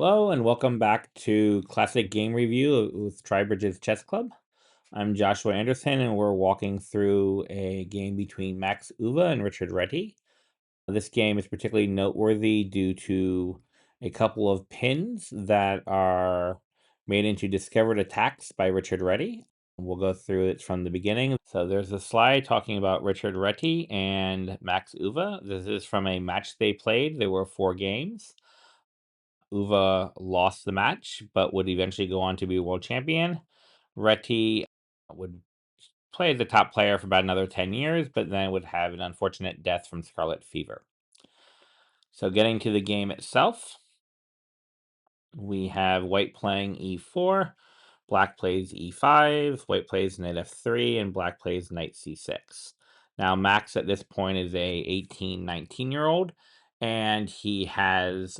Hello and welcome back to Classic Game Review with TriBridges Chess Club. I'm Joshua Anderson and we're walking through a game between Max Euwe and Richard Réti. This game is particularly noteworthy due to a couple of pins that are made into discovered attacks by Richard Réti. We'll go through it from the beginning. So there's a slide talking about Richard Réti and Max Euwe. This is from a match they played. There were 4 games. Uva lost the match, but would eventually go on to be world champion. Réti would play as the top player for about another 10 years, but then would have an unfortunate death from scarlet fever. So getting to the game itself, we have white playing e4, black plays e5, white plays knight f3, and black plays knight c6. Now, Max at this point is a 18, 19-year-old, and he has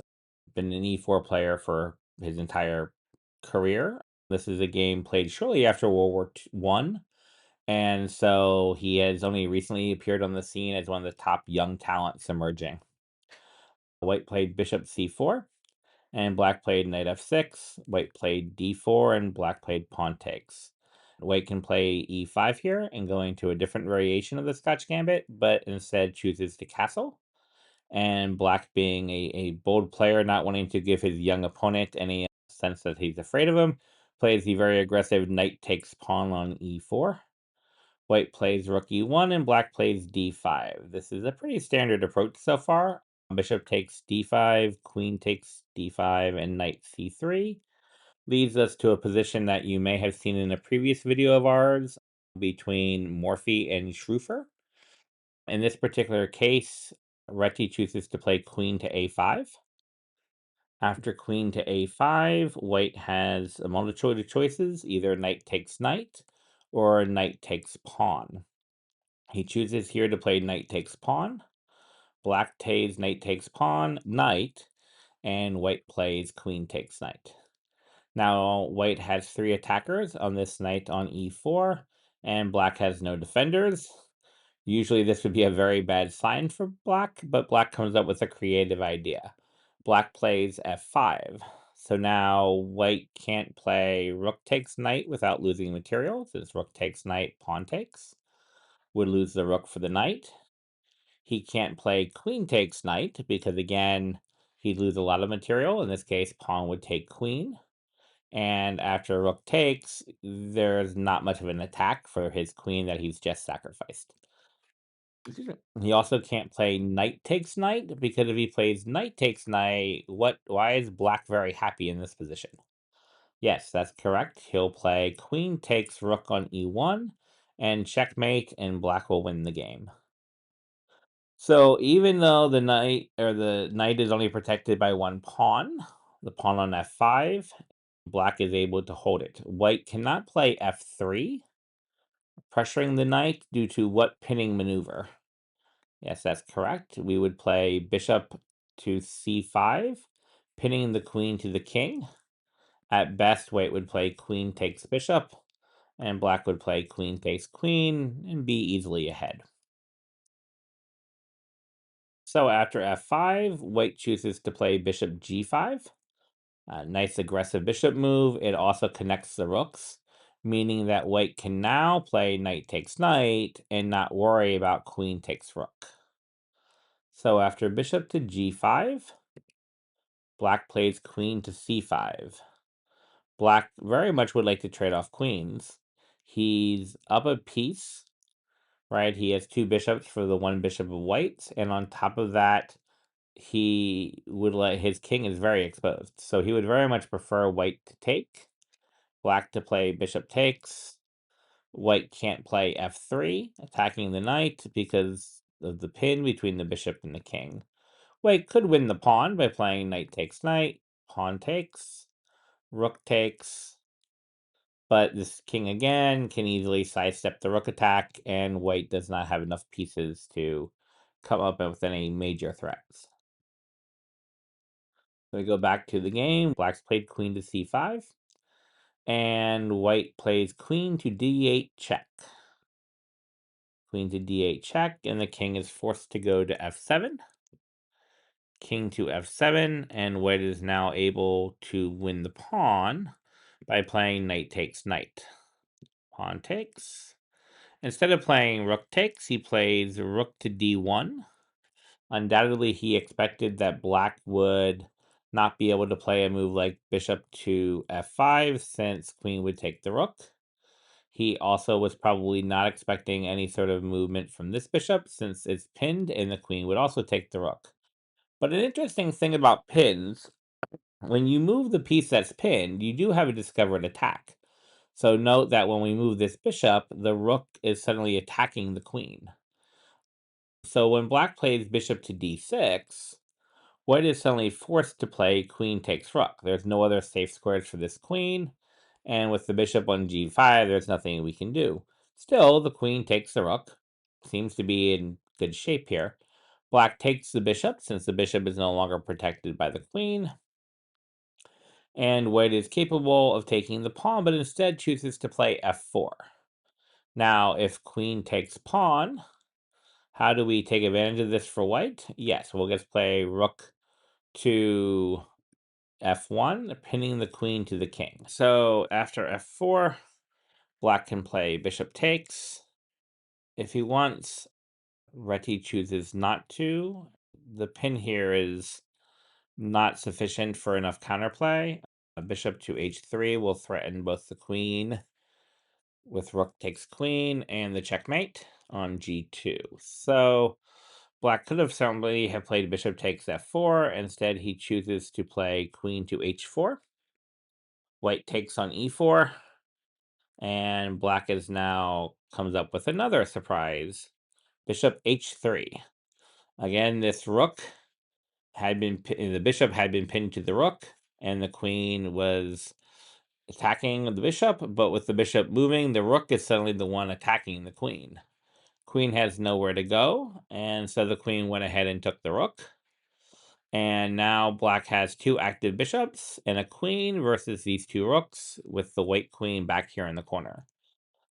been an e4 player for his entire career. This is a game played shortly after World War I, and so he has only recently appeared on the scene as one of the top young talents emerging. White played bishop c4, and black played knight f6, white played d4, and black played pawn takes. White can play e5 here and go into a different variation of the Scotch Gambit, but instead chooses to castle. And black being a bold player, not wanting to give his young opponent any sense that he's afraid of him, plays the very aggressive knight takes pawn on e4. White plays rook e1 and black plays d5. This is a pretty standard approach so far. Bishop takes d5, queen takes d5, and knight c3. Leads us to a position that you may have seen in a previous video of ours between Morphy and Schröfer. In this particular case, Réti chooses to play queen to a5. After queen to a5, white has a multitude of choices, either knight takes knight or knight takes pawn. He chooses here to play knight takes pawn. Black plays knight takes pawn, knight, and white plays queen takes knight. Now, white has 3 attackers on this knight on e4, and black has no defenders. Usually this would be a very bad sign for black, but black comes up with a creative idea. Black plays f5. So now white can't play rook takes knight without losing material, since rook takes knight, pawn takes. Would lose the rook for the knight. He can't play queen takes knight because, again, he'd lose a lot of material. In this case, pawn would take queen. And after rook takes, there's not much of an attack for his queen that he's just sacrificed. He also can't play knight takes knight because if he plays knight takes knight, why is black very happy in this position? Yes, that's correct. He'll play queen takes rook on e1 and checkmate, and black will win the game. So even though the knight is only protected by one pawn, the pawn on f5, black is able to hold it. White cannot play f3, pressuring the knight due to what pinning maneuver? Yes, that's correct. We would play bishop to c5, pinning the queen to the king. At best, white would play queen takes bishop, and black would play queen takes queen and be easily ahead. So after f5, white chooses to play bishop g5. A nice aggressive bishop move. It also connects the rooks, meaning that white can now play knight takes knight and not worry about queen takes rook. So after bishop to g5, black plays queen to c5. Black very much would like to trade off queens. He's up a piece, right? He has 2 bishops for the 1 bishop of white, and on top of that, he would let his king is very exposed. So he would very much prefer white to take, black to play bishop takes. White can't play f3, attacking the knight because of the pin between the bishop and the king. White could win the pawn by playing knight takes knight, pawn takes, rook takes, but this king again can easily sidestep the rook attack, and white does not have enough pieces to come up with any major threats. We go back to the game. Black's played queen to c5, and white plays queen to d8 check. Queen to d8 check, and the king is forced to go to f7. King to f7, and white is now able to win the pawn by playing knight takes knight. Pawn takes. Instead of playing rook takes, he plays rook to d1. Undoubtedly, he expected that black would not be able to play a move like bishop to f5 since queen would take the rook. He also was probably not expecting any sort of movement from this bishop since it's pinned and the queen would also take the rook. But an interesting thing about pins, when you move the piece that's pinned, you do have a discovered attack. So note that when we move this bishop, the rook is suddenly attacking the queen. So when black plays bishop to d6, white is suddenly forced to play queen takes rook. There's no other safe squares for this queen, and with the bishop on g5, there's nothing we can do. Still, the queen takes the rook. Seems to be in good shape here. Black takes the bishop, since the bishop is no longer protected by the queen. And white is capable of taking the pawn, but instead chooses to play f4. Now, if queen takes pawn, how do we take advantage of this for white? Yes, we'll just play rook to f1, pinning the queen to the king. So after f4, black can play bishop takes. If he wants, Réti chooses not to. The pin here is not sufficient for enough counterplay. A bishop to h3 will threaten both the queen with rook takes queen and the checkmate on g2. So black could have simply have played bishop takes f4. Instead, he chooses to play queen to h4. White takes on e4. And black is now comes up with another surprise. Bishop h3. Again, this rook had been the bishop had been pinned to the rook, and the queen was attacking the bishop, but with the bishop moving, the rook is suddenly the one attacking the queen. Queen has nowhere to go, and so the queen went ahead and took the rook. And now black has two active bishops and a queen versus these two rooks, with the white queen back here in the corner.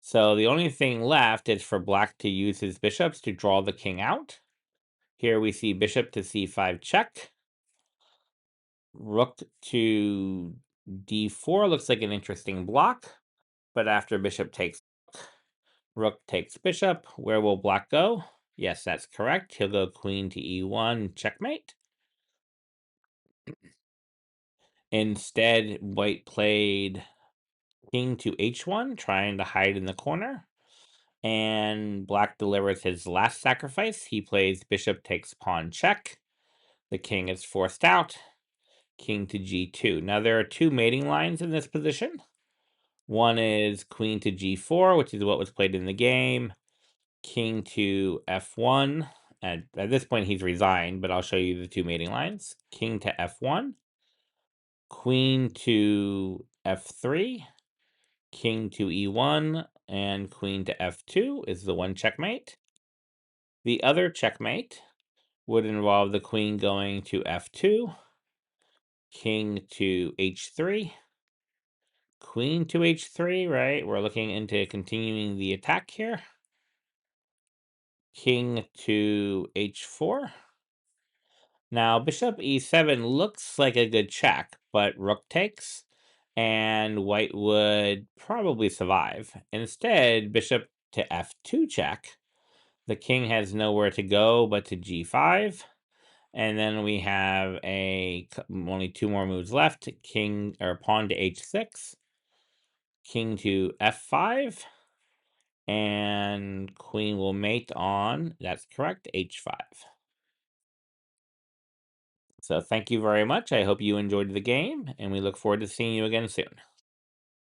So the only thing left is for black to use his bishops to draw the king out. Here we see bishop to c5 check. Rook to d4 looks like an interesting block, but after bishop takes rook takes bishop, where will black go? Yes, that's correct. He'll go queen to e1, checkmate. Instead, white played king to h1, trying to hide in the corner. And black delivers his last sacrifice. He plays bishop takes pawn check. The king is forced out. King to g2. Now there are two mating lines in this position. One is queen to g4, which is what was played in the game. King to f1. At this point, he's resigned, but I'll show you the two mating lines. King to f1. Queen to f3. King to e1. And queen to f2 is the one checkmate. The other checkmate would involve the queen going to f2. King to h3. Queen to h3, right? We're looking into continuing the attack here. King to h4. Now, bishop e7 looks like a good check, but rook takes, and white would probably survive. Instead, bishop to f2 check. The king has nowhere to go but to g5. And then we have only two more moves left. King or pawn to h6. King to f5. And queen will mate on, that's correct, h5. So thank you very much. I hope you enjoyed the game, and we look forward to seeing you again soon.